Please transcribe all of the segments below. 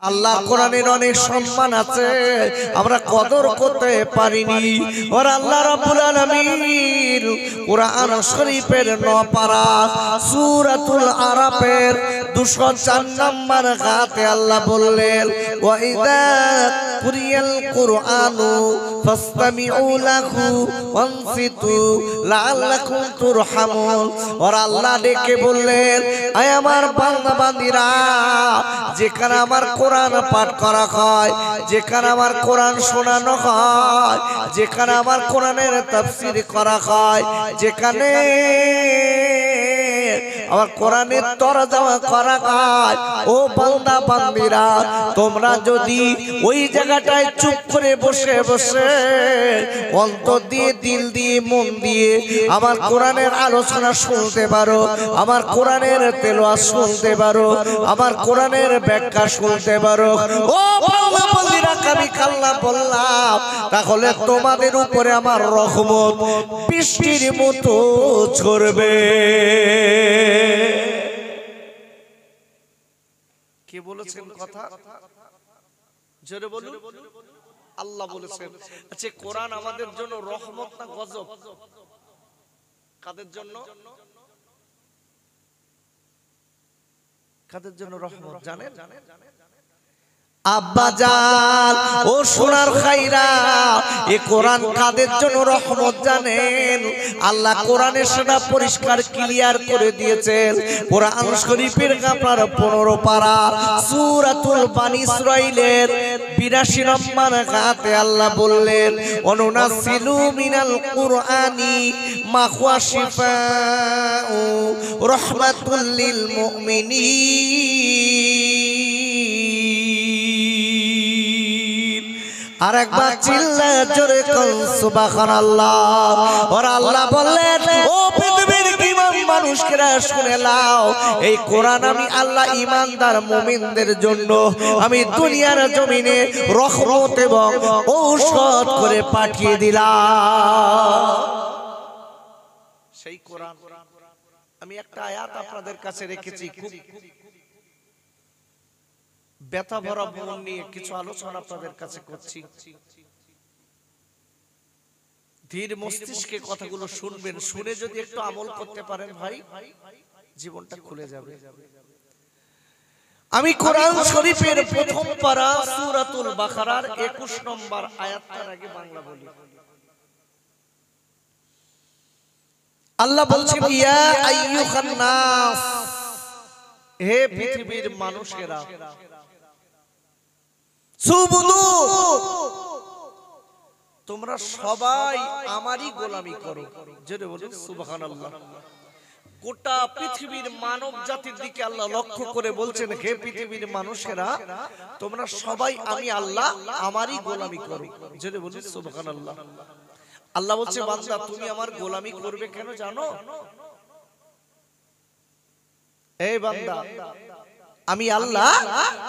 আল্লাহ কোরআনের অনেক সম্মান আছে, আমরা কদর করতে পারিনি। আর আল্লাহ রাব্বুল আলামিন কোরআন শরীফের 9 পারা সূরাতুল আরাফের 204 নম্বর আয়াতে আল্লাহ বললেন, ওয়া ইযা কুরিয়াল কুরআনু ফাসতামিউ লাহু ওয়ানসিতু লাআল্লাকুম তুরহামুন। আর আল্লাহ ডেকে বললেন, আয় আমার বান্দা বান্দীরা, যেখানে আমার কোরআন পাঠ করা হয়, যেখানে আমার কোরআন শোনানো হয়, যেখানে আমার কোরআনের তাফসীর করা হয়, যেখানে আমার কোরআনের তরজমা করা হয়, ও বান্দা বান্দীরা, তোমরা যদি ওই জায়গাটায় চুপ করে বসে বসে অন্তর দিয়ে, দিল দিয়ে, মন দিয়ে আমার কোরআনের আলোচনা শুনতে পারো, আমার কোরআনের তেলাওয়াত শুনতে পারো, আমার কোরআনের ব্যাখ্যা শুনতে পারো, ও বান্দা বান্দীরা, আমি আল্লাহ বললাম, তাহলে তোমাদের উপরে আমার রহমত বৃষ্টির মতো ঝরবে। কে বলেছেন কথা? জোরে বলুন। আল্লাহ বলেছেন। আচ্ছা, কোরআন আমাদের জন্য রহমত না গজব? কাদের জন্য? কাদের জন্য রহমত জানেন? আব্বাজান ও সোনার খাইরা, এই কোরআন কাদের জন্য রহমত জানেন? আল্লাহ কোরআনে সেটা পরিষ্কার ক্লিয়ার করে দিয়েছেন। কোরআন শরীফের আপনার 15 পারা সূরাতুল বানী ইসরাঈলের 82 নম্বর আয়াতে আল্লাহ বললেন, অনুনাসিলু মিনাল কুরআনি মা হুয়া শিফাউ রাহমাতুল লিল মুমিনিন। আর একবার চিল্লা জোরে কোন সুবহানাল্লাহ। আর আল্লাহ বললেন, ও পৃথিবীর ঈমান মানুষরা শুনে নাও, এই কোরআন আমি আল্লাহ ঈমানদার মুমিনদের জন্য আমি দুনিয়ার জমিনে রহমত এবং ঔষধ করে পাঠিয়ে দিলাম। সেই কোরআন আমি একটা আয়াত আপনাদের কাছে রেখেছি, খুব ব্যথা ভরা মন নিয়ে কিছু আলোচনা আপনাদের কাছে করছি। ধীর মস্তিষ্কে কথাগুলো শুনবেন, শুনে যদি একটু আমল করতে পারেন ভাই, জীবনটা খুলে যাবে। আমি কোরআন শরীফের 1ম পারা সূরাতুল বাকারার 21 নম্বর আয়াতটার আগে বাংলা বলি। আল্লাহ বলছেন, ইয়া আইয়ুহান নাস, হে পৃথিবীর মানুষেরা, সুবুদু, তোমরা সবাই আমারই গোলামি করো। জোরে বলুন সুবহানাল্লাহ। গোটা পৃথিবীর মানব জাতির দিকে আল্লাহ লক্ষ্য করে বলছেন, হে পৃথিবীর মানুষেরা, তোমরা সবাই আমি আল্লাহ আমারই গোলামি করো। জোরে বলুন সুবহানাল্লাহ। আল্লাহ বলছে, বান্দা তুমি আমার গোলামি করবে কেন জানো? এই বান্দা, আমি আল্লাহ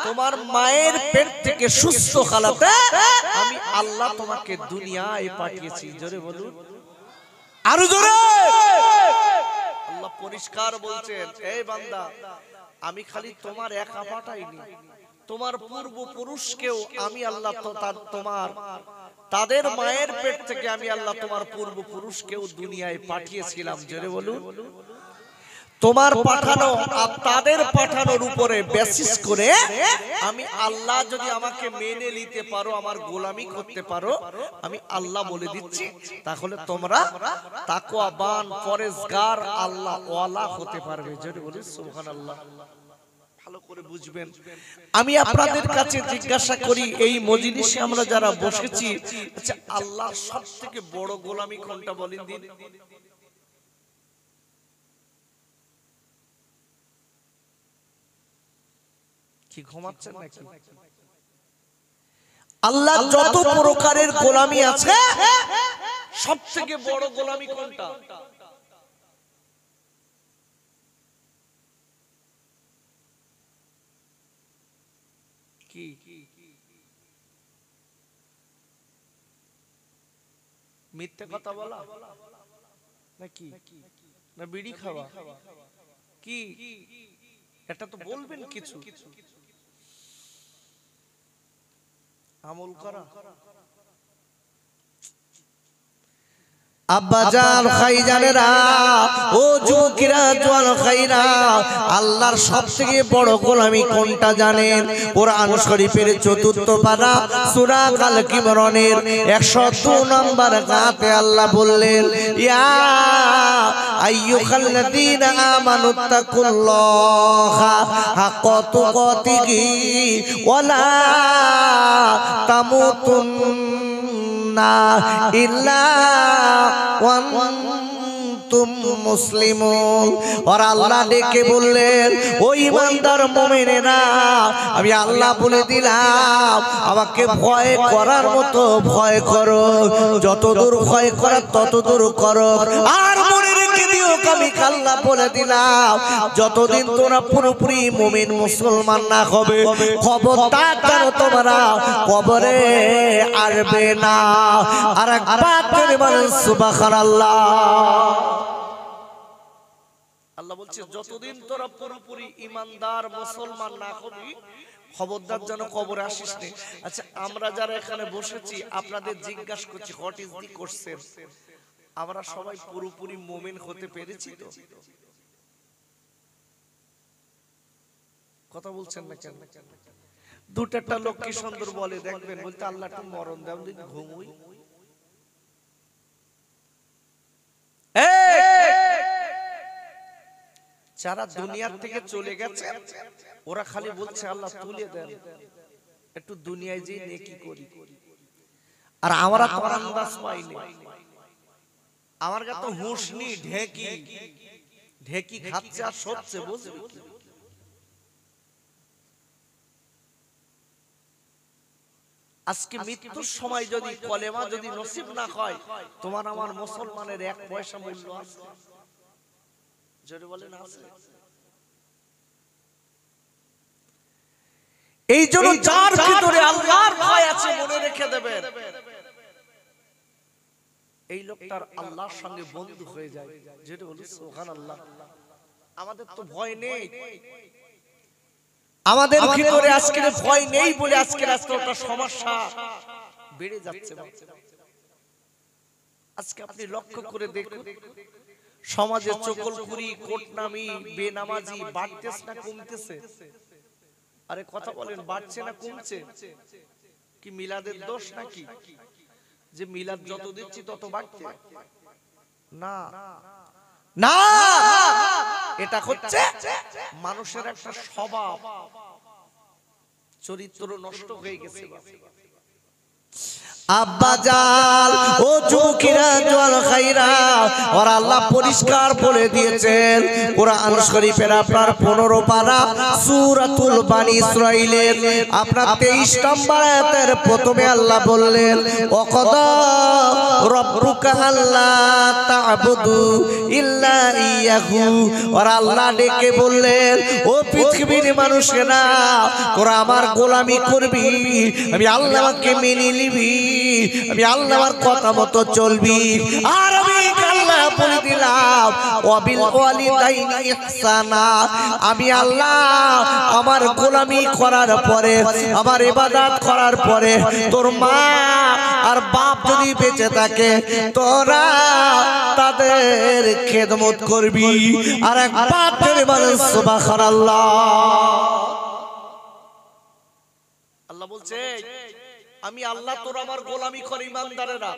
তোমার মায়ের পেট থেকে সুস্থ হালাতে আমি আল্লাহ তোমাকে দুনিয়ায় পাঠিয়েছি। জোরে বলুন, আরো জোরে। আল্লাহ পরিষ্কার বলছেন, এই বান্দা, আমি খালি তোমার একা পাঠাইনি, তোমার পূর্বপুরুষকেও আমি আল্লাহ তোমার তাদের মায়ের পেট থেকে আমি আল্লাহ তোমার পূর্বপুরুষকেও দুনিয়ায় পাঠিয়েছিলাম। জোরে বলুন। তোমার পাঠানো আর তাদের পাঠানোর উপরে বেসিস করে আমি আল্লাহ যদি আমাকে মেনে নিতে পারো, আমার গোলামি করতে পারো, আমি আল্লাহ বলে দিচ্ছি, তাহলে তোমরা তাকওয়াবান, পরেজগার, আল্লাহ ওয়ালা হতে পারবে। জোরে বলুন সুবহানাল্লাহ। ভালো করে বুঝবেন। আমি আপনাদের কাছে জিজ্ঞাসা করি, এই মজলিসে আমরা যারা বসেছি, আচ্ছা আল্লাহ সবথেকে বড় গোলামি কোনটা বলেন দিন? কি ঘুমাচ্ছেন নাকি? আল্লাহ যত প্রকারের গোলামি আছে, সবথেকে বড় গোলামি কোনটা? কি? মিথ্যে কথা বলা নাকি, না বিড়ি খাওয়া? কি এটা তো বলবেন কিছু। আমল করা। আব্বাজান খাইজানেরা, ও যুবকেরা, জওয়ান খাইরা, আল্লাহর সবথেকে বড় গোলামি কোনটা জানেন? কোরআন শরীফের ৪র্থ পারা সূরা আল ইমরানের ১০২ নম্বর আয়াতে আল্লাহ বললেন, ইয়া আইয়ুহাল্লাযীনা আমানুত্তাকুল্লাহা হাক্কা তুকাতিহি ওয়া লা তামুতুন্না ইল্লা ওয়ান্তুম মুসলিমুন। আর আল্লাহ ডেকে বললেন, ও ঈমানদার মুমিনেরা, আমি আল্লাহ বলে দিলাম, আমাকে ভয় করার মতো ভয় করো, যতদূর ভয় করার ততদূর করো। আর মনে রেখে দিও, আমি আল্লাহ বলে দিলাম, যতদিন তোমরা পুরোপুরি মুমিন মুসলমান না হবে, খবরদার যেন তোমরা কবরে আসবে না। আর একবার করে বলেন সুবহানাল্লাহ। আল্লাহ বলছে, যতদিন তোরা পুরোপুরি ইমানদার মুসলমান না হবি, খবরদার যেন কবরে আসিস না। আচ্ছা, আমরা যারা এখানে বসেছি আপনাদের জিজ্ঞাসা করছি, হোয়াট ইজ দি কোশ্চেন? আমরা সবাই পুরোপুরি মুমিন হতে পেরেছি তো? কথা বলছেন না কেন? দুটা লোক কি সুন্দর বলে দেখবেন, বলতে আল্লাহ একটু মরণ দেন, ঘুমুই। যারা দুনিয়ার থেকে চলে গেছে ওরা খালি বলছে আল্লাহ তুলে দেন, একটু দুনিয়ায় যেই নেকি করি। আর আমরা তো আন্দাজ পাইনি, আমার কাছে তো হুঁশ নেই, ঢেকি খাচ্ছে আর সচ্ছে, বুঝলি? আজকে মৃত্যুর সময় যদি কলেমা যদি নসিব না হয়, তোমার আমার মুসলমানের 1 পয়সা মূল্য আছে? জোরে বলেন আছে? এই জন্য যার ভিতরে আল্লাহর ভয় আছে, মনে রেখে দেবেন, এই লোকটার আল্লাহর সঙ্গে বন্ধু হয়ে যায়। যেটা বলি সুবহানাল্লাহ। আমাদের তো ভয় নেই, আমাদের ভিতরে আজকে ভয় নেই বলে আজকে রাস্তাটা সমস্যা বেড়ে যাচ্ছে। আজকে আপনি লক্ষ্য করে দেখুন, সমাজে চকলখুরি, কোটনামি, বেনামাজি বাড়তেছে না কমতেছে? আরে কথা বলেন, বাড়ছে না কমছে? কি মিলাদের দোষ নাকি যে মিলাদ যত দিচ্ছি তত বাড়ছে? না না, এটা হচ্ছে মানুষের একটা স্বভাব, চরিত্র নষ্ট হয়ে গেছে। আব্বাজান, ও যুবকেরা, জওয়ান খাইরা, আর আল্লাহ পরিষ্কার বলে দিয়েছেন কোরআন শরীফের আপনার 15 পারা সূরাতুল বানী ইসরাঈলের আপনার 23 নম্বর আয়াতের প্রথমে আল্লাহ বললেন, ওয়াকাদা রাব্বুকা আল্লা তা'বুদু ইল্লা ইয়াহু। আর আল্লাহ ডেকে বললেন, ও পৃথিবীর মানুষেরা, তোরা আমার গোলামি করবি, আমি আল্লাহকে মেনে নিবি, আমি আল্লাহর কথা মতো চলবি। আর আমি আল্লাহ বলে দিলাম, ওয়াবিল ওয়ালিদাইনি ইহসানা, আমি আল্লাহ আমার গোলামি করার পরে, আমার ইবাদত করার পরে, তোর মা আর বাপ যদি বেঁচে থাকে, তোরা তাদের খেদমত করবি। আর একবার করে বলেন সুবহানাল্লাহ। আল্লাহ বলছে, আমি আল্লাহ তোর আমার গোলামি করে ইমানদারেরা,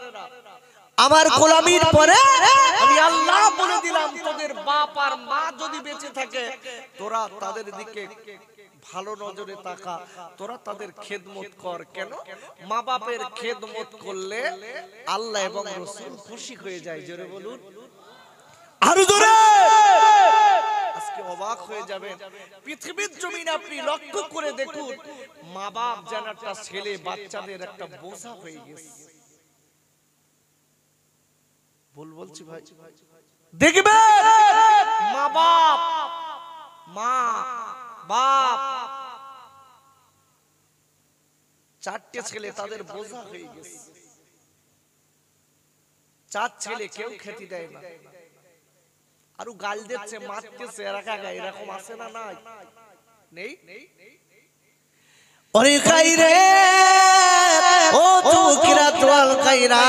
আমার গোলামির পরে আমি আল্লাহ বলে দিলাম, তোদের বাপ আর মা যদি বেঁচে থাকে, তোরা তাদের দিকে ভালো নজরে তাকা, তোরা তাদের খেদমত কর। কেন? মা বাপের খেদমত করলে আল্লাহ এবং রাসূল খুশি হয়ে যায়। জোরে বলুন, আরো জোরে। আজকে অবাক হয়ে যাবেন, পৃথিবীর জমিনে আপনি লক্ষ্য করে দেখুন, মা বাপ যেন একটা ছেলে বাচ্চাদের একটা বোঝা হয়ে গেছে। বলছি ভাই, দেখবেন মা বাপ, মা বাপ 4টে ছেলে তাদের বোঝা হয়ে গেছে। 4 ছেলে কেউ খেতে দেয় না, আরো গাল দিচ্ছে, মারতেছে, এরকম আছে না? নাই নেই? ওরে খাইরে কাইরা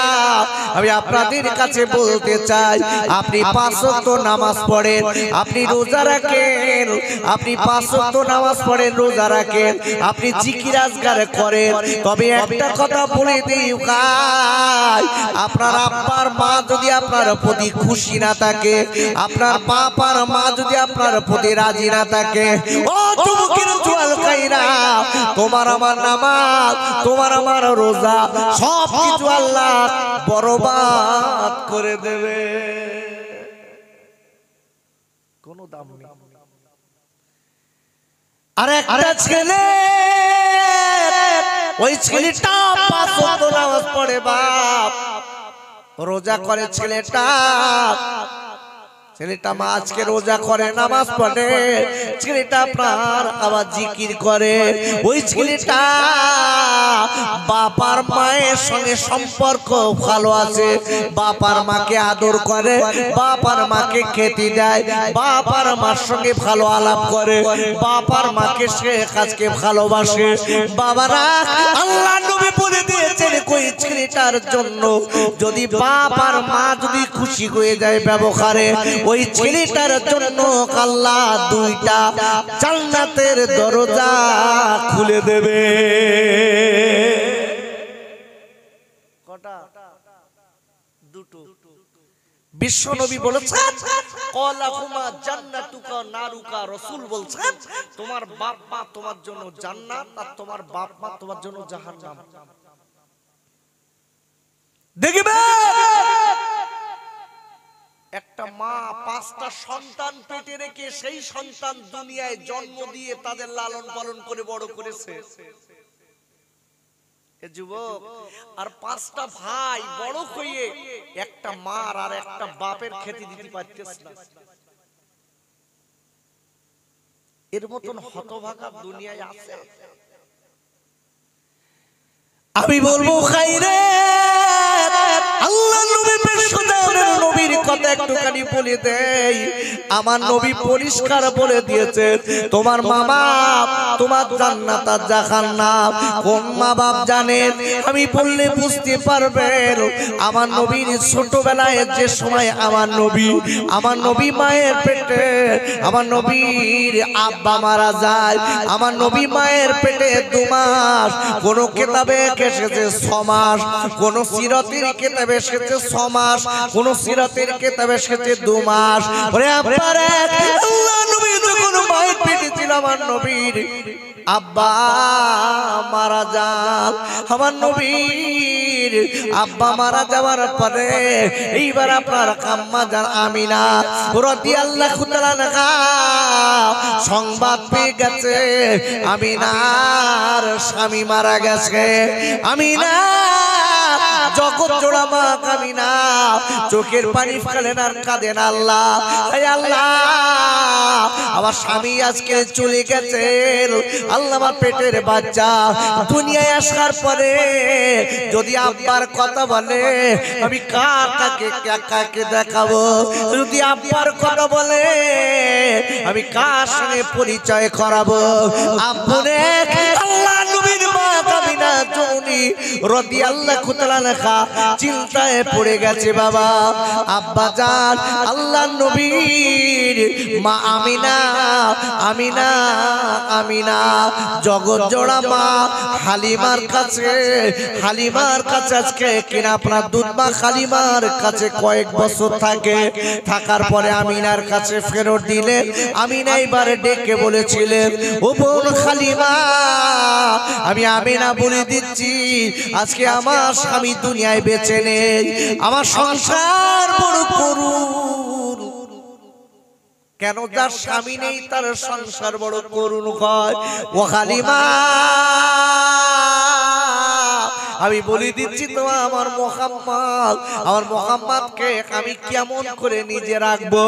আমি আপনাদের কাছে বলতে চাই আপনি 5 ওয়াক্ত নামাজ পড়েন আপনি রোজা রাখেন আপনি 5 ওয়াক্ত নামাজ পড়েন রোজা রাখেন আপনি জিকির আজকার করেন তবে একটা কথা বলে দিই ভাই আপনার আব্বার মা যদি আপনার প্রতি খুশি না থাকে আপনার বাবার মা যদি আপনার প্রতি রাজি না থাকে ও যুবকের জোয়াল কাইরা তোমার আমার নামাজ তোমার আমার রোজা সব কিছু আল্লাহ বরবাদ করে দেবে কোনো দাম নেই আর একটা ছেলে ওই ছেলেটা 5 ওয়াক্ত নামাজ পড়ে বাপ রোজা করে ছেলেটা মা আজকে রোজা করে নামাজ পড়ে ছেলেটা আপনার আবার জিকির করে ওই ছেলেটা বাবার মায়ের সঙ্গে সম্পর্ক ভালো আছে বাবার মাকে আদর করে বাবার মাকে খেতে দেয় বাবার মার সঙ্গে ভালো আলাপ করে বাবার মাকে সে আজকে ভালোবাসে বাবারা আল্লাহ নবী বলে দিয়েছেন কই ছেলেটার জন্য যদি বাবার মা যদি খুশি হয়ে যায় ব্যবহারে ওই ছেলেটার জন্য আল্লাহ 2টা জান্নাতের দরজা খুলে দেবে কটা 2টো বিশ্ব নবী বলেছেন ক্বালাহুমা জান্নাতুকা নারুকা রাসূল বলছেন তোমার বাপ মা তোমার জন্য জান্নাত আর তোমার বাপ মা তোমার জন্য জাহান্নাম দেখবে একটা মা 5টা সন্তান পেটে রেখে সেই সন্তান দুনিয়ায় জন্ম দিয়ে তাদের লালন পালন করে বড় করেছে এ যুবক আর 5টা ভাই বড় হয়ে একটা মার আর একটা বাপের খেতে দিতে পারতেছ না এর মতন হতভাগা দুনিয়ায় আছে আমি বলবো খাইরে আল্লাহ নবী বিশ্বদানের নবীর কথা একটুখানি বলে দেই আমার নবী পরিষ্কার বলে দিয়েছে তোমার মা বাপ তোমার জান্নাত আর জাহান্নাম কোন মা বাপ জানেন আমি বললে বুঝতে পারবেন আমার নবীর ছোটবেলায় যে সময় আমার নবী মায়ের পেটে আমার নবীর আব্বা মারা যায় আমার নবী মায়ের পেটে 2 মাস কোন কিতাবে এসেছে 6 মাস কোন সিরাতের কিতাবে এসেছে 6 মাস কোন সিরাতের কিতাবে এসেছে 2 মাস ওরে আব্বারে আল্লাহ নবী যখন মায়ের পেটে ছিল আমার নবীর আব্বা মারা যান আমার নবীর আব্বা মারা যাওয়ার পরে এইবার আপনার আম্মা জান আমিনা রাদিয়াল্লাহু তাআলা আনহা সংবাদ পেয়ে গেছে আমিনার স্বামী মারা গেছে আমিনা জগৎ জোড়া মা আমিনা চোখের পানি ফেলেন আর কাঁদেন আল্লাহ হে আল্লাহ আমার স্বামী আজকে চলে গেছে আল্লাহ আমার পেটের বাচ্চা দুনিয়ায় আসার পরে যদি আব্বার কথা বলে আমি কাকে দেখাবো যদি আব্বার কথা বলে আমি কার সঙ্গে পরিচয় করাবো আব্বুরে আল্লাহ নবীর মা আমিনা জনি রাদিয়াল্লাহু তাআলা আনহা চিন্তায় পড়ে গেছে বাবা আব্বা জান আল্লাহ নবীর মা আমিনা জগৎ জোড়া মা হালিমার কাছে আজকে কিনা আপনার দুধ মা হালিমার কাছে কয়েক বছর থাকার পরে আমিনার কাছে ফেরত দিলে আমিনা এবারে ডেকে বলেছিলেন ও বোন হালিমা আমি আমিনা বলে দিচ্ছি আজকে আমার স্বামী দুনিয়ায় বেঁচে নেই আমার সংসার বড় করুন কেন যার স্বামী নেই তার সংসার বড় করুন হয় ও হালিমা আমি বলে দিচ্ছি তো আমার মোহাম্মদকে আমি কেমন করে নিজে রাখবো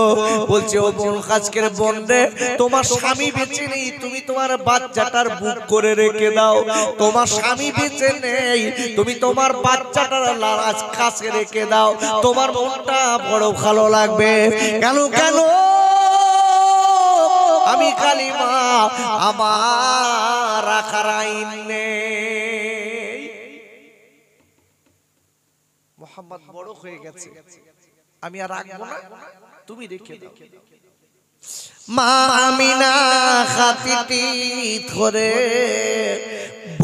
বলছে ও বোন আজকের বোন রে তোমার স্বামী বেঁচে নেই তুমি তোমার বাচ্চাটার বুক করে রেখে দাও তোমার স্বামী বেঁচে নেই তুমি তোমার বাচ্চাটার লাজ কাছে রেখে দাও তোমার মনটা বড় ভালো লাগবে কেন আমি কালিমা আমার রাখার আইন নেই মোহাম্মদ বড় হয়ে গেছে, আমি আর রাখবো না, তুমি রেখে দাও। মা আমিনা খাতিটি ধরে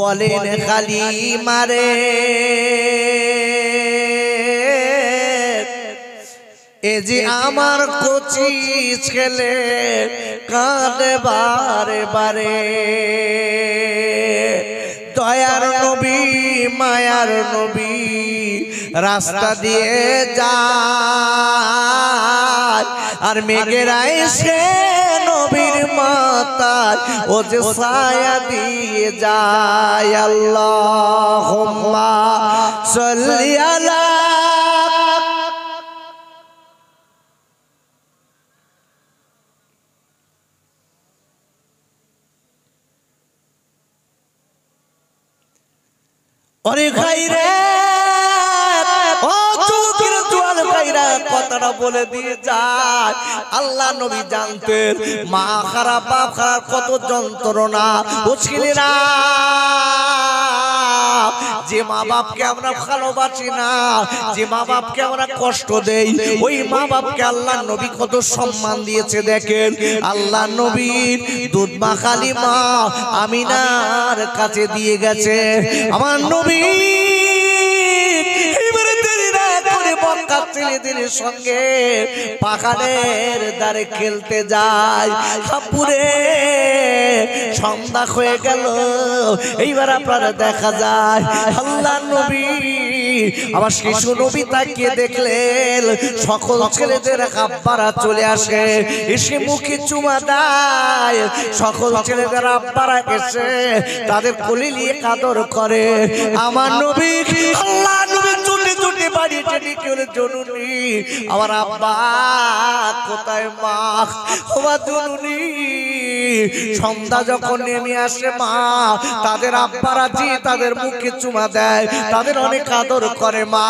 বলেন খালি মারে, এ যে আমার কচি ছেলে কাঁদে বারে বারে, দয়ার নবী মায়ার নবী রাস্তা দিয়ে যায়, আর মেঘেরা এসে নবীর মাথায় ও যে ছায়া দিয়ে যায়। আল্লাহুম্মা সাল্লি আলা অরে খাইরে ও চুকির জোয়াল খাইরা কথাটা বলে দিয়ে যায়। আল্লাহ নবী জানতেন মা খারাপ বাপ খারাপ কত যন্ত্রণা। ও ছেলেরা, যে মা বাপকে আমরা ভালোবাসি না, যে মা বাপকে আমরা কষ্ট দেই, ওই মা বাপকে আল্লাহ নবী কত সম্মান দিয়েছে দেখেন। আল্লাহ নবীর দুধ মাখালি মা আমিনার কাছে দিয়ে গেছে। আমার নবী মক্কার ছেলেদের সঙ্গে পাহাড়ের ধারে খেলতে যায়। পুরে সন্ধ্যা হয়ে গেল, এইবার আপনারা দেখা যায় আল্লাহ নবী আবার শিশু নবী তাকিয়ে দেখলেন সকল ছেলেদের আব্বারা চলে আসে, এসে মুখে চুমা দেয়। সকল ছেলেদের আব্বারা এসে তাদের কোলে নিয়ে কাদর করে। আমার নবী আল্লাহ নবী ছুটে ছুটে বাড়ি টেনে কেউ জননী আমার আব্বা কোথায় মা, আমার জননী। সন্ধ্যা যখন নেমে আসে মা তাদের আব্বারা জি তাদের মুখে চুমা দেয়, তাদের অনেক আদর করে। মা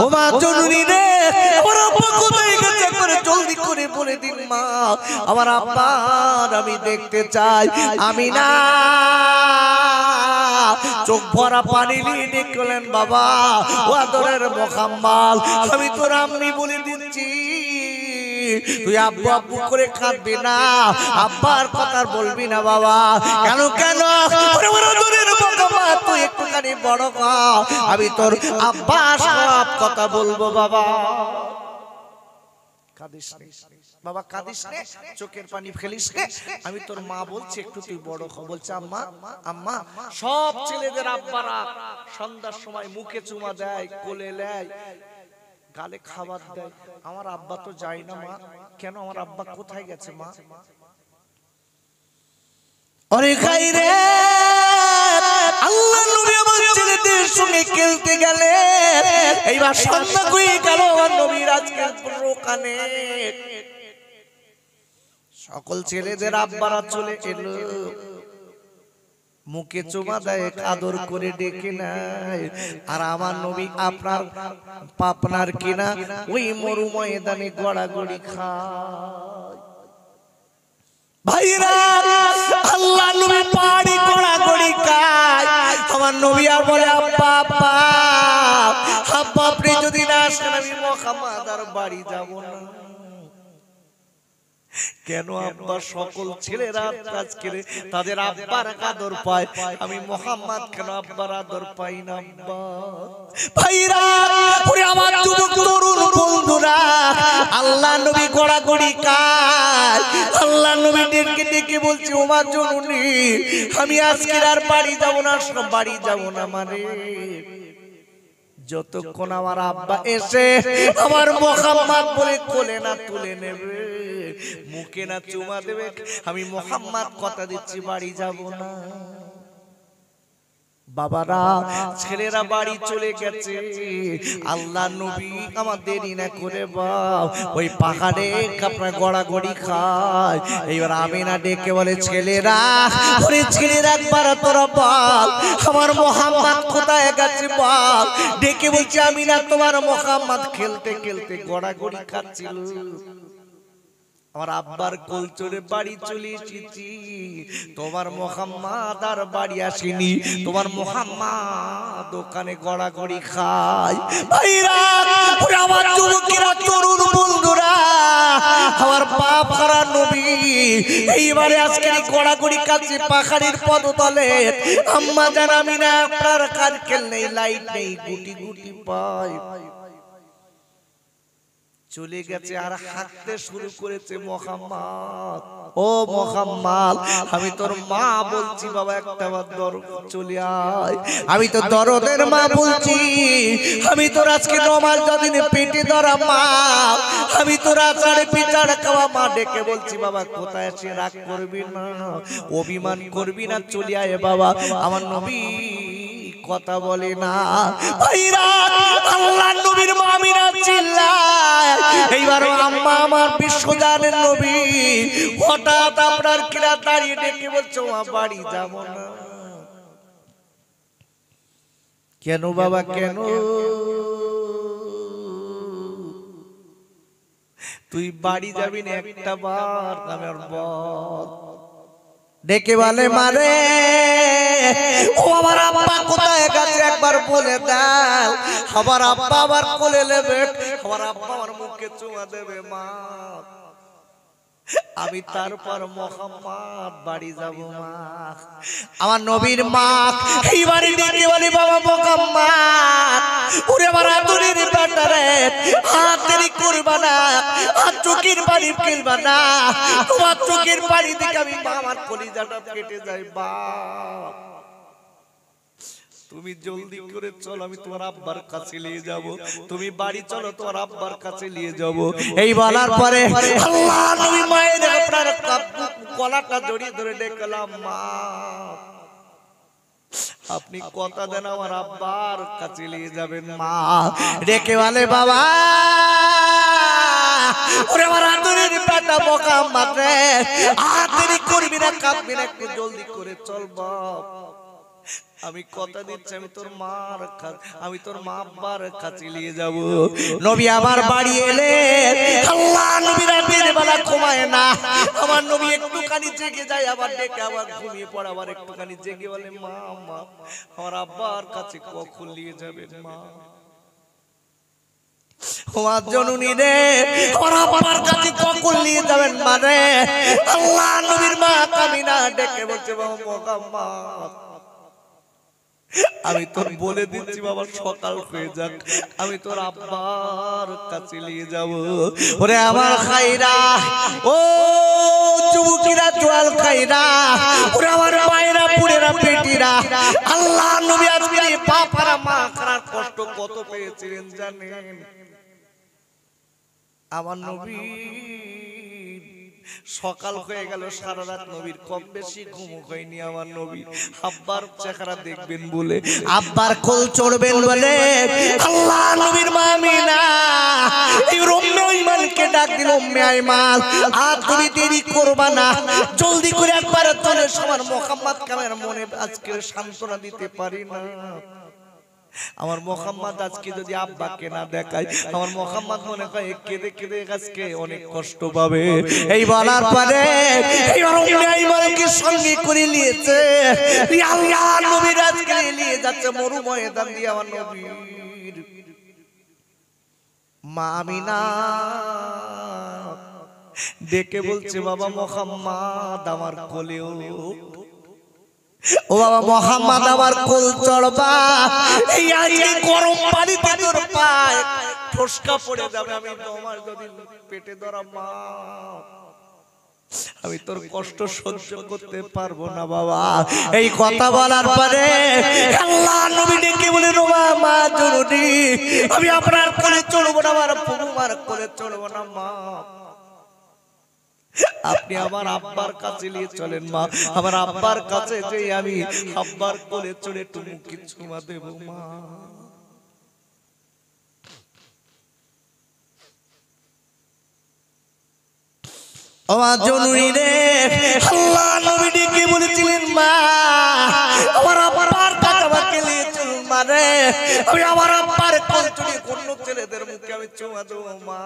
ও মা জননী রে, আমার আব্বা কোথায় গেছে করে জলদি করে বলে দিন মা, আমার আব্বার আমি দেখতে চাই। আমি না চোখ ভরা পানি নিয়ে দেখলেন বাবা ও আদরের মোহাম্মদ, আমি তোর আম্মি বলে দিচ্ছি, তুই আব্বু আব্বু করে কাঁদবি না, আব্বার কথা বলবি না বাবা। কেন কেন তুই একটুখানি বড় হ, আমি তোর আব্বা সব কথা বলবো বাবা। কাঁদিস নে বাবা, কাঁদিস নে, চোখের পানি ফেলিস নে, আমি তোর মা বলছি একটু তুই বড় হ। বলছে আম্মা আম্মা। সব ছেলেদের আব্বারা সন্ধ্যার সময় মুখে চুমা দেয়, কোলে নেয়, গালে খাবার দেয়। আমার আব্বা তো যায় না মা, কেন আমার আব্বা কোথায় গেছে মা? আরে খাইরে আল্লাহ নবী আমার ছেলেদের সঙ্গে খেলতে গেলে, এইবার সন্ধ্যা হয়ে গেল। আমার নবীর আজকে ওখানে সকল ছেলেদের আব্বারা চলে এলো, মুখে চুমা দেয়, আদর করে ডেকে নেয়। আর আমার নবী আপনার কিনা ওই মরু ময়দানে গড়াগড়ি খায়। ভাইরা আল্লাহ নবী পাড়ি গড়াগড়ি খায়। আমার নবী আর বলে আব্বা আব্বা আব্বা, আপনি যদি না আসেন আমি মুহাম্মদ আর বাড়ি যাব না। কেন আব্বা? সকল ছেলেরা আজকে তাদের আব্বার আদর পায়, আমি মুহাম্মদ কেন আব্বার আদর পাই না? আব্বা ভাইরা, ওরে আমার যুবক তরুণ বন্ধুরা, আল্লাহ নবী গড়াগড়ি খায়। আল্লাহ নবী ডেকে ডেকে বলছে ও মা জননী, আমি আজকে আর বাড়ি যাব না, বাড়ি যাব না মানে যতক্ষণ আমার আব্বা এসে আমার মুহাম্মদ বলে কোলে না তুলে নেবে, মুখে না চুমা দেবে, আমি মুহাম্মদ কথা দিচ্ছি বাড়ি যাব না। বাবারা ছেলেরা বাড়ি চলে গেছে। আল্লাহ নবী আমার দেরি না করে বাপ ওই পাহাড়ে আপনার গড়াগড়ি খায়। এইবার আমিনা ডেকে বলে ছেলেরা, ওরে ছেলেরা একবার তোরা বল আমার মুহাম্মদ কোথায় গেছে বল। ডেকে বলছে আমিনা তোমার মুহাম্মদ খেলতে খেলতে গড়াগড়ি খাচ্ছিল। আমার আব্বার কোল চড়ে বাড়ি চলে এসেছি, তোমার মুহাম্মদ আর বাড়ি আসেনি। তোমার মুহাম্মদ দোকানে গড়াগড়ি খায়। ভাইরা, ওরে আমার যুবকেরা, তরুণ বন্ধুরা, আমার বাপ হারা নবী এইবারে আজকে গড়াগড়ি কাছে পাহাড়ের পদতলে। আম্মা জান আমিনা আপনার কারকেল নেই, লাইট নেই, গুটি গুটি পায় চলে গেছে আর হাঁটতে শুরু করেছে। মুহাম্মদ, ও মুহাম্মদ, আমি তোর মা বলছি বাবা, একটা বার চলে আয়। আমি তো দরদের মা বলছি, আমি তোর আজকে নমাজ যদিন পেটে ধরা মা, আমি তোর আচারে পিঠার খাওয়া মা, ডেকে বলছি বাবা কোথায় এসে রাগ করবি না, অভিমান করবি না, চলে আয় বাবা। আমার নবী কথা বলে না। ভাইরা, আল্লাহর নবীর মা আমিনা চিল্লায়। এইবারও আম্মা আমার বিশ্বজানের নবী হঠাৎ আপনার কিরা দাঁড়িয়ে ডেকে বলছো মা বাড়ি যাব না। কেন বাবা, কেন? তুই বাড়ি যাবি না একটা বার, আমার বল। ডেকে বলে মারে, ও আমার আব্বা কোথায় গেছে একবার বলে দাও। আমার আব্বা আবার কোলে নেবে, আমার আব্বা আমার মুখে চুমা দেবে মা, আমি তারপর মুহাম্মদ বাড়ি যাব মা। আমার নবীর মা এই বাড়ি ডেকে বলে বাবা মুহাম্মদ, ওরে আমার আদরের বেটা রে, হাত দেরি করবা না, আর চোখের পানি ফেলবা না, তোমার চোখের পানি দেখে আমি আমার কলিজাটা কেটে যায়। বাপ, তুমি জলদি করে চলো, আমি তোমার আব্বার কাছে নিয়ে যাব। তুমি বাড়ি চলো, তোমার আব্বার কাছে নিয়ে যাব। এই বলার পরে আল্লাহ নবী মায়ের আপনার গলাটা জড়িয়ে ধরে ডেকলাম, মা আপনি কথা দেন আমার আব্বার কাছে নিয়ে যাবেন মা। ডেকে বলে বাবা, ওরে আমার আদরের বেটা মুহাম্মদ রে, আর দেরি করবি না, কাঁদবি না, একটু জলদি করে চল বাপ। আমি কথা দিচ্ছি, আমি তোর মার কাছে, আমি তোর মা আব্বার কাছে নিয়ে যাব। নবী আমার বাড়ি এলে আল্লাহ নবী রাতের বেলা ঘুমায় না। আমার নবী একটুখানি জেগে যায়, আবার ডেকে আবার ঘুমিয়ে পড়ে, আবার একটুখানি জেগে বলে মা, মা আমার আব্বার কাছে কখন নিয়ে যাবেন মা? আমার জননী রে, আমার আব্বার কাছে কখন নিয়ে যাবেন মা রে? আল্লাহ নবীর মা আমিনা ডেকে বলছে বাবা মুহাম্মদ, আমি তোর বলে দিচ্ছি বাবা, সকাল হয়ে যাক, আমি তোর আব্বার কাছে নিয়ে যাব। ওরে আমার খাইরা, ও যুবকেরা, জোয়াল খাইরা, ওরে আমার মায়েরা, পুরেরা, পেটিরা, আল্লাহ নবী আজকে বাপারা মা খারাপ কষ্ট কত পেয়েছিলেন জানেন? আমার নবী সকাল হয়ে গেল, সারা রাত নবীর কম বেশি ঘুম হয়নি। আমার নবী আব্বার চেহারা দেখবেন বলে, আব্বার কোল চড়বেন বলে আল্লাহ নবীর মা আমিনা এই উম্মে আইমানকে ডাক দিল, উম্মে আইমান আর তুমি দেরি করবা না, জলদি করে একবার চলে সবার মুহাম্মদ কামের মনে আজকে সান্ত্বনা দিতে পারি না। আমার মুহাম্মদ আজকে যদি আব্বাকে না দেখায়, আমার মুহাম্মদ মনে হয় কেঁদে কেঁদে আজকে অনেক কষ্ট পাবে। এই বলার পরে এইবার উম্মে আইমানকে সঙ্গে করে নিয়েছে, আল্লাহ নবীর আজকে নিয়ে যাচ্ছে মরু ময়দান দিয়ে। আমার নবীর মা আমিনা ডেকে বলছে বাবা মুহাম্মদ আমার কোলে ওঠ, ও বাবা মুহাম্মদ আমার কোল চড়বা, এই আজকে গরম পানিতে তোর পায় ফসকা পড়ে যাবে, আমি তোমার যদি পেটে ধরা মা, আমি তোর কষ্ট সহ্য করতে পারবো না বাবা। এই কথা বলার পরে আল্লাহ নবী ডেকে বলে রোমা মা জরুরি, আমি আপনার কোলে চড়বো না, আমার প্রভুমার কোলে চড়বো না মা, আপনি আমার আব্বার কাছে নিয়ে চলেন মা। আমার আব্বার কাছে যে আমি আব্বার কোলে চড়ে তুমি কিছু মা দেব মা। আমার জননী রে, আল্লাহ নবী ডেকে বলেছিলেন মা আমার আব্বার কাছে আমাকে নিয়ে চলুন মা রে, আমি আমার আব্বার কোলে চড়ে অন্য ছেলেদের মুখে আমি চুমা দেব মা।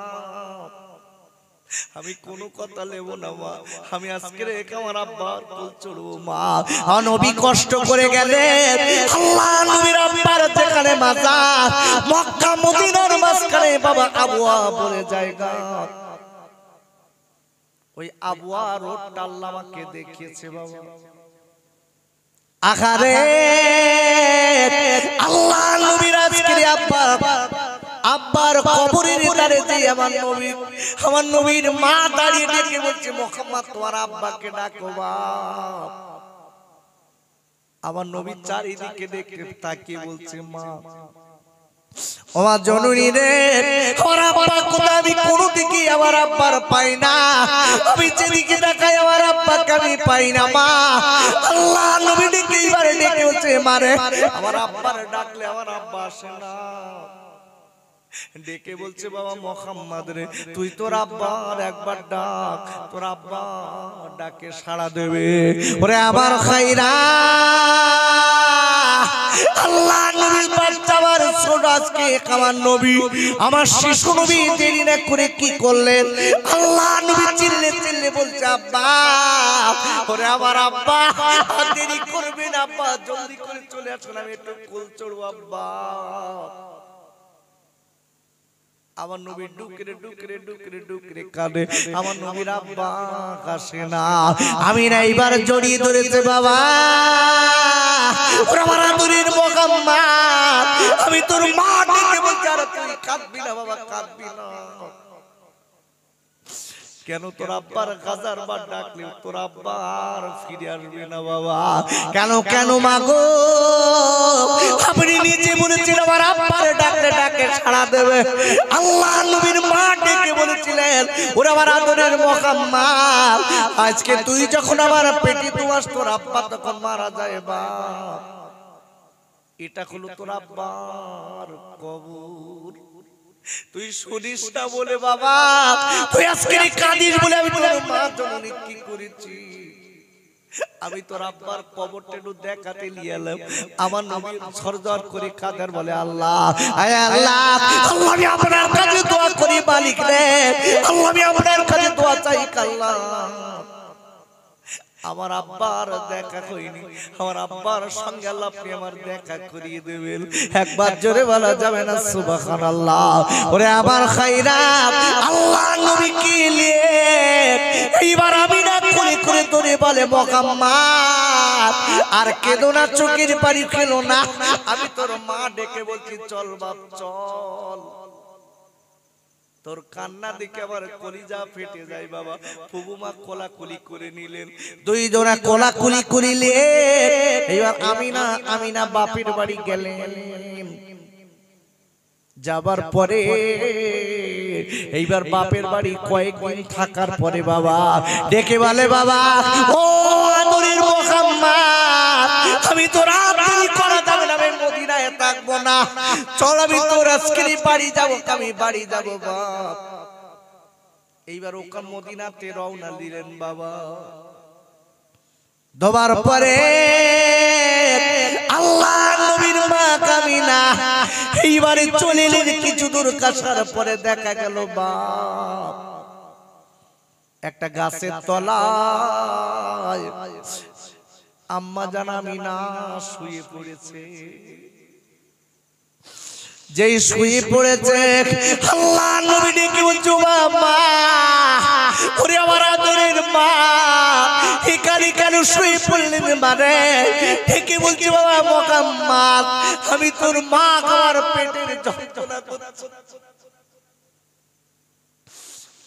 আমি কোনো কথা নেব না মা, আমি আজকে রেখে আমার আব্বার কোল চড়বো মা। নবী কষ্ট করে গেলেন, আল্লাহ নবীর আব্বার যেখানে মাজার, মক্কা মদিনার মাঝখানে বাবা আবওয়া বলে জায়গা, ওই আবওয়া রোডটা আল্লাহ আমাকে দেখিয়েছে বাবা। আখারে আল্লাহ নবীর আজকের আব্বার কবরের ধারে যে আমার নবীর মা দাঁড়িয়ে ডেকে বলছে, মুহাম্মদ তোমার আব্বাকে ডাকো বাপ। আমার নবী চারিদিকে দেখে তাকিয়ে বলছে, মা আমার জননী রে, আমার আব্বা কোথায়? আমি কোনো দিকে আমার আব্বার পাই না, আমি যেদিকে তাকাই আমার আব্বাকে আমি পাই না মা। আল্লাহ নবী ডেকে এবারে ডেকে বলছে, মারে আমার আব্বার ডাকলে আমার আব্বা আসে না। ডেকে বলছে, বাবা মুহাম্মদ রে, তুই তোর আব্বার একবার ডাক, তোর আব্বা ডাকে সাড়া দেবে। ওরে আমার খাইরা, আল্লাহ নবীর বাচ্চা আমার ছোট আজকে আমার নবী, আমার শিশু নবী দেরি না করে কি করলেন? আল্লাহ নবী চিল্লে চিল্লে বলছে, আব্বা, ওরে আমার আব্বা দেরি করবেন আব্বা, জলদি করে চলে আসুন, আমি একটু কোল চড়বো আব্বা। আমার নবী ডুকরে ডুকরে ডুকরে ডুকরে কাঁদে, আমার নবীর আব্বা আসে না। আমি না এইবার জড়িয়ে ধরেছে, বাবা আমার আদরের মুহাম্মদ, আমি তোর মা ডেকে বলছি, আর তুই কাঁদবি না বাবা, কাঁদবি না কেন? তোর আব্বার হাজার বার ডাকলে তোর আব্বা আর ফিরে আসবে না বাবা। কেন কেন মা গো? আপনি নিজে বলেছিলেন আমার আব্বার ডাকলে ডাকে সাড়া দেবে। আল্লাহ নবীর মা ডেকে বলেছিলেন, ওরে আমার আদরের মুহাম্মদ, আজকে তুই যখন আমার পেটে তুয়াস, তোর আব্বা তখন মারা যায় বাপ। এটা হলো তোর আব্বার কবর, তুই শুনিস না বলে বাবা, তুই আজকে কাঁদিস বলে আমি তোর মা জননী কি করেছি। আমি তোর আব্বার কবরটা একটু দেখাতে নিয়ে এলাম। আমার নবী সরজর করে কাঁদার বলে, আল্লাহ আয় আল্লাহ, আল্লাহ আমি আপনার কাছে দোয়া করি মালিক রে, আল্লাহ আমি আপনার কাছে দোয়া চাই, আল্লাহ আমার আব্বার দেখা হয়নি, আমার আব্বার সঙ্গে আল্লাহ আপনি আমার দেখা করিয়ে দেবেন। একবার জোরে বলা যাবে না সুবহানাল্লাহ? ওরে আমার খাইরা, আল্লাহ নবী কি নিয়ে এইবার আমি না করে করে ধরে বলে, মুহাম্মদ আর কেঁদো না, চোখের পানি ফেলো না। আমি তোর মা ডেকে বলছি, চল বাপ চল। তোর কান্না দেখে আবার কলিজা ফেটে যায় বাবা। ফুবুমা কোলাকুলি করে নিলেন, দুই জনা কোলাকুলি করিলে এইবার আমি না বাপের বাড়ি গেলেন। যাবার পরে এইবার বাপের বাড়ি কয়েকদিন থাকার পরে বাবা ডেকে বলে, বাবা ও আদরের মুহাম্মদ, আমি তোর আদর করা যাবে না, আমি মদিনায় থাকবো না, চল আমি তোর আজকেরই বাড়ি যাবো, আমি বাড়ি যাবো বাপ। এইবার ওখান মদিনাতে রওনা দিলেন বাবা। দবার পরে আল্লাহ নবীর মা কামিনা এইবারে চলে এলেন। কিছু দূর কাছার পরে দেখা গেল বাপ একটা গাছের তলায় আম্মা জান আমিনা শুয়ে পড়েছে। যেই শুয়ে পড়েছে আল্লাহ নবী ডেকে বলছে, মা, ওরে আমার আদরের মা, এখানে কেন শুয়ে পড়লেন? মানে ডেকে বলছে, বাবা মুহাম্মদ, আমি তোর মা, আমার পেটের যন্ত্রণা করছে,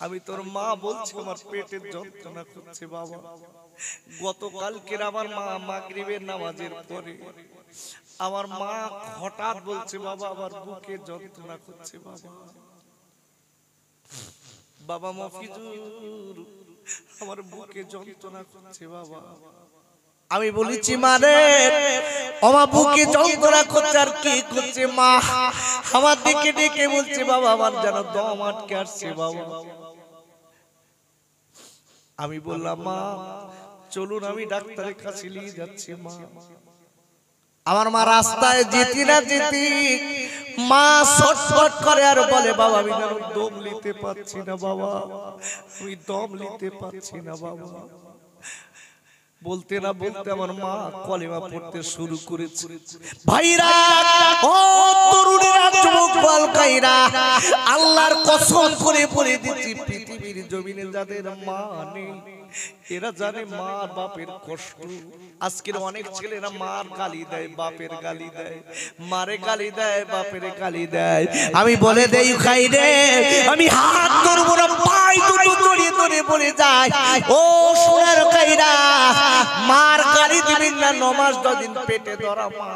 আমি তোর মা বলছি আমার পেটের যন্ত্রণা করছে বাবা। গতকালকের আমার মা মাগরিবের নামাজের পরে আমার মা হঠাৎ বলছে, বাবা আমার বুকে যন্ত্রণা করছে বাবা। বাবা মফিজুর, আমার বুকে যন্ত্রণা করছে বাবা। আমি বলেছি, মানে আমার বুকে যন্ত্রণা করছে আর কি করছে? মা আমার দিকে ডেকে বলছে, বাবা আমার যেন দম আটকে আসছে বাবা। আমি বললাম, মা চলুন আমি ডাক্তারের কাছে নিয়ে যাচ্ছি। মা আমার মা রাস্তায় যেতে না যেতে মা ছটফট করে আর বলে বাবা আমি যেন দম নিতে পারছি না বাবা, আমি দম নিতে পারছি না বাবা। বলতে না বলতে আমার মা কলেমা পড়তে শুরু করেছে। ভাইরা, ও তরুণেরা, যুবক বালকাইরা, আল্লাহর কসম করে বলে দিচ্ছি, পৃথিবীর জমিনে যাদের মা নেই এরা জানে মার বাপের কষ্ট। আজকের অনেক ছেলেরা মার গালি দেয়, বাপের গালি দেয়, মারে গালি দেয়, বাপের গালি দেয়। আমি বলে দেই খাই রে, আমি হাত ধরবো না, পাই দুটো জড়িয়ে ধরে বলে যাই, ও সোনার কাইরা, মার গালি দিবেন না, নমাজ 10 দিন পেটে ধরা মা,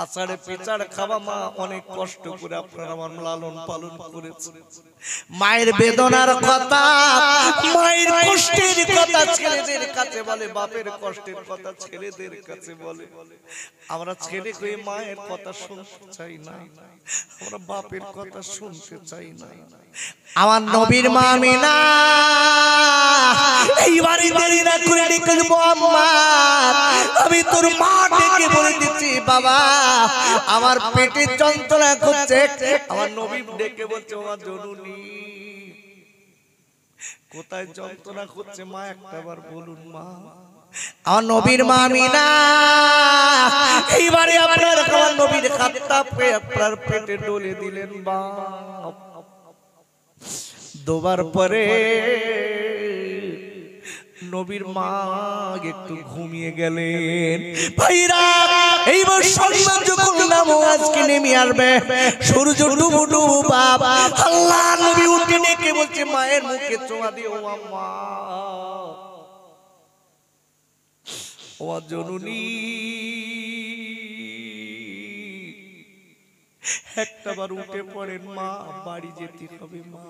আষাঢ়ে পেঁচাড় খাওয়া মা, অনেক কষ্ট করে আপনারা আমার লালন পালন করেছেন। মায়ের বেদনার কথা, মায়ের কষ্টের কথা ছেলেদের কাছে বলে, বাপের কষ্টের কথা ছেলেদের কাছে বলে। আমরা ছেলে হয়ে মায়ের কথা শুনতে চাই না, আমরা বাপের কথা শুনতে চাই না। আমার নবীর মা আমিনা এইবারই দেরি না করে ডেকে মুহাম্মদ, আমি তোর মা ডেকে বলে দিচ্ছি বাবা আমার পেটে যন্ত্রণা করছে। আমার নবী ডেকে বলছে আমার জননী কোথায় যন্ত্রণা করছে মা একটাবার বলুন মা। আমার নবীর মা আমিনা এইবারে আপনার আমার নবীর হাতটা আপনার পেটে ডলে দিলেন বাপ। দুবার পরে নবীর মা একটু ঘুমিয়ে গেলেন। ভাইরা, এইবার সন্ধ্যা যখন নামাজকে নেমে আসবে, সূর্য ডুবু ডুবু বাবা, আল্লাহ নবী উঠে ডেকে বলছে মায়ের মুখে চুমা দিও আম্মা, ও জননী একটাবার উঠে পড়েন মা, বাড়ি যেতে হবে মা,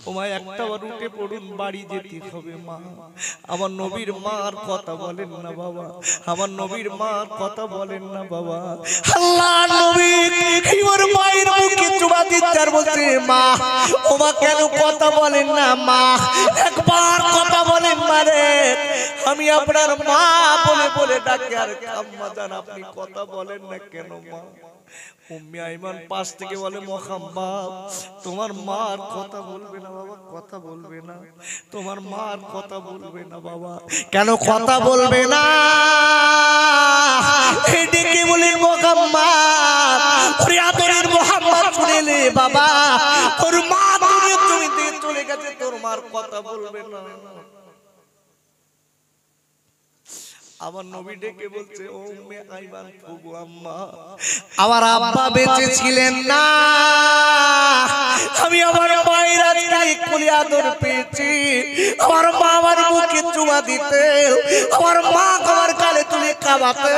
ও মা একটাবার উঠে পড়ুন, বাড়ি যেতে হবে মা। আমার নবীর মার কথা বলেন না বাবা, আমার নবীর মার কথা বলেন না বাবা। আল্লাহ নবী এইবার মায়ের মুখে চুমা দিচ্ছে আর বলছে মা, ও মা কেন কথা বলেন না মা, একবার কথা বলেন মারে, আমি আপনার মা বলে বলে ডাকি আর আম্মা জান আপনি কথা বলেন না কেন মা। উম্মে আইমান পাশ থেকে বলে মোহাম্মদ তোমার মার কথা বলবে না বাবা, কথা বলবে না, তোমার মার কথা বলবে না বাবা। কেন কথা বলবে না? ডেকে বলে মোহাম্মদ, ওরে আদরের মোহাম্মদ শুনেলে বাবা, তোর মা তুমি দিয়ে চলে গেছে, তোর মার কথা বলবে না। আমার নবী ডেকে বলছে ও উম্মে আইমান ফুবু আম্মা, আমার আব্বা বেঁচে ছিলেন না, আমি আমার মায়ের আজকে কোলে আদর পেয়েছি, আমার মা আমার মুখে চুমা দিতে, আমার মা আমার গালে তুলে খাওয়াতে,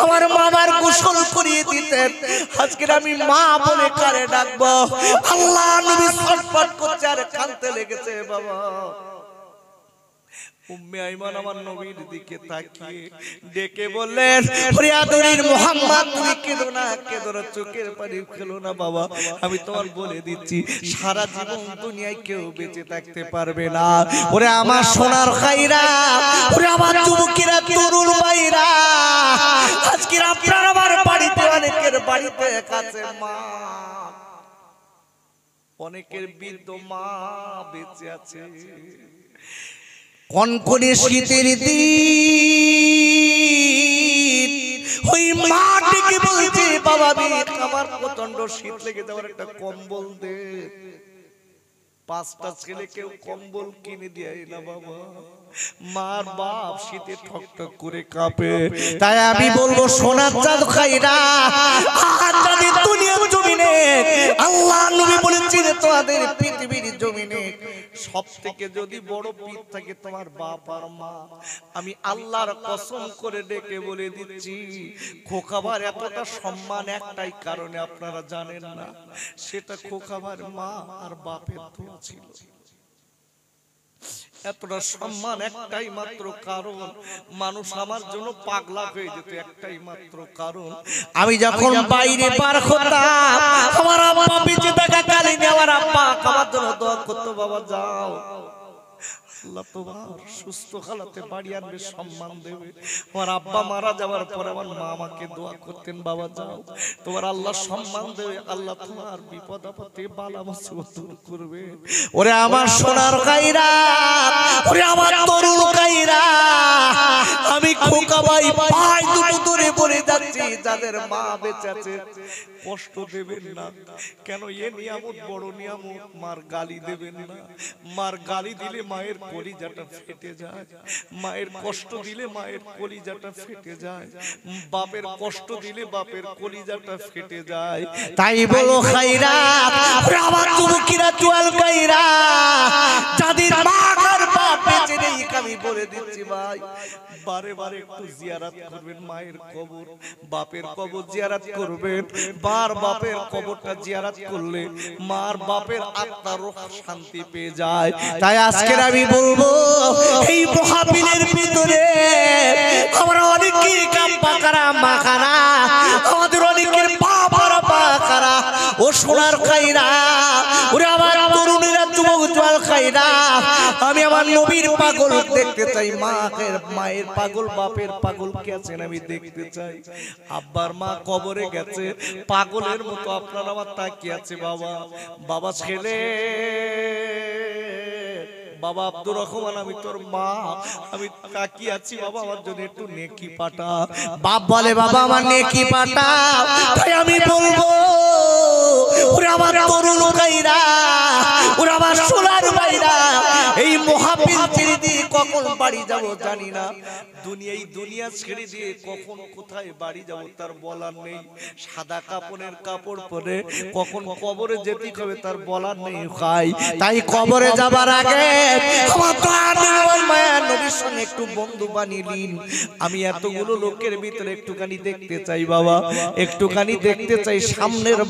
আমার মা আমার গোসল করিয়ে দিতেন, আজকে আমি মা বলে কারে ডাকবো? আল্লাহ নবী ছটফট করছে আর কাঁদতে লেগেছে বাবা। উম্মে আইমান আমার নবীর দিকে তাকিয়ে ডেকে বললেন ওরে আদরের মুহাম্মদ তুমি কেঁদো না, কেঁদো না, চোখের পানি ফেলো না বাবা, আমি তোমার বলে দিচ্ছি সারা জীবন দুনিয়ায় কেউ বেঁচে থাকতে পারবে না। ওরে আমার সোনার খাইরা, ওরে আমার যুবকেরা, তরুণ ভাইরা, আজকে আপনার আমার বাড়িতে অনেকের বাড়িতে কাছে মা, অনেকের বৃদ্ধ মা বেঁচে আছে। কনকনে শীতের দিন ওই মা ডেকে বলছে বাবা আমার প্রচন্ড শীত লেগে যাওয়ার একটা কম্বল দে। 5টা ছেলে কেউ কম্বল কিনে দেয় না বাবা, মার বাপ শীতে ঠকঠক করে কাঁপে। তাই আমি বলবো সোনার চাঁদ খাইরা, আজ যদি দুনিয়ার জমিনে আল্লাহ নবী বলেছেন তোমাদের পৃথিবীর জমিনে সবথেকে যদি বড় পীর থাকে তোমার বাপ আর মা, আমি আল্লাহর কসম করে ডেকে বলে দিচ্ছি খোকাবার এতটা সম্মান একটাই কারণে আপনারা জানেন না, সেটা খোকাবার মা আর বাপের দোয়া ছিল। এতটা সম্মান একটাই মাত্র কারণ, মানুষ আমার জন্য পাগলা হয়ে যেত একটাই মাত্র কারণ, আমি যখন বাইরে পার হতাম আমার আব্বা বেঁচে থাকা কালীন আমার আব্বা আমার জন্য দোয়া করতো বাবা যাও আল্লাহ তোমার সুস্থ হালাতে বাড়ি আনবে, সম্মান দেবে। আমার আব্বা মারা যাওয়ার পরে আমার মা আমাকে দোয়া করতেন, বাবা যাও, তোমার আল্লাহ সম্মান দেবে, আল্লাহ তোমার বিপদ আপদে বালা মুসিবত দূর করবে। ওরে আমার সোনার গায়রা, ওরে আমার তরুণ গায়রা, আমি খোকা ভাই পায় দুটো ধরে বলে যাচ্ছি, যাদের মা বেঁচে আছে কষ্ট দেবেন না। কেন? এ নিয়ামত বড় নিয়ামত। মার গালি দেবেন না। মার গালি দিলে মায়ের কলিজাটা ফেটে যায়, মায়ের কষ্ট দিলে মায়ের কলিজাটা ফেটে যায়, বাপের কষ্ট দিলে বাপের কলিজাটা ফেটে যায়। তাই বলো খায়রাত, আমার যুবকেরা চুয়াল গায়রা, যাদের মা আর বাপ বেঁচে নেই, আমি বলে দিচ্ছি ভাই, বারে বারে একটু জিয়ারত করবেন মায়ের কবর, বাপের কবর জিয়ারত করবেন। বার বাপের কবরটা জিয়ারত করলে মার বাপের আত্মার শান্তি পেয়ে যায়। তাই আজকে আমি বলবো, এই মাহফিলের ভিতরে আমরা অনেকের কাম্পা কারা মাখানা, আমাদের অনেকের বাবার পাকারা। ও সোনার খায়রা, ওরে আমার তরুণেরা, যুবক জওয়াল খায়রা, আমি আমার নবীর পাগল দেখতে চাই। মায়ের পাগল, বাপের পাগল কে আছেন আমি দেখতে চাই। আব্বার মা কবরে গেছে, পাগলের মতো আপনার আমার তাকিয়ে আছে। বাবা, বাবা ছেলে, বাবা আব্দুর রহমান, আমি তোর মা, আমি তাকিয়ে আছি, বাবা আমার জন্য একটু নেকি পাঠা। বাপ বলে, বাবা আমার নেকি পাঠা। তাই আমি বলবো, ওরে আমার তরুণ গায়রা, ওরে আমার সোনার ভাইরা, এই মাহফিল ছেড়ে দিয়ে কখন বাড়ি যাব জানি না। এই দুনিয়া ছেড়ে দিয়ে কখন কোথায় বাড়ি যাব তার বলার নেই। সাদা কাপড়ের কাপড় পরে কখন কবরে যেতে হবে তার বলার নেই। তাই কবরে যাবার আগে আমার মায়ার নবীর সঙ্গে একটু বন্ধু বানিয়ে নিন। আমি এতগুলো লোকের ভিতরে একটুখানি দেখতে চাই বাবা, একটুখানি দেখতে চাই সামনের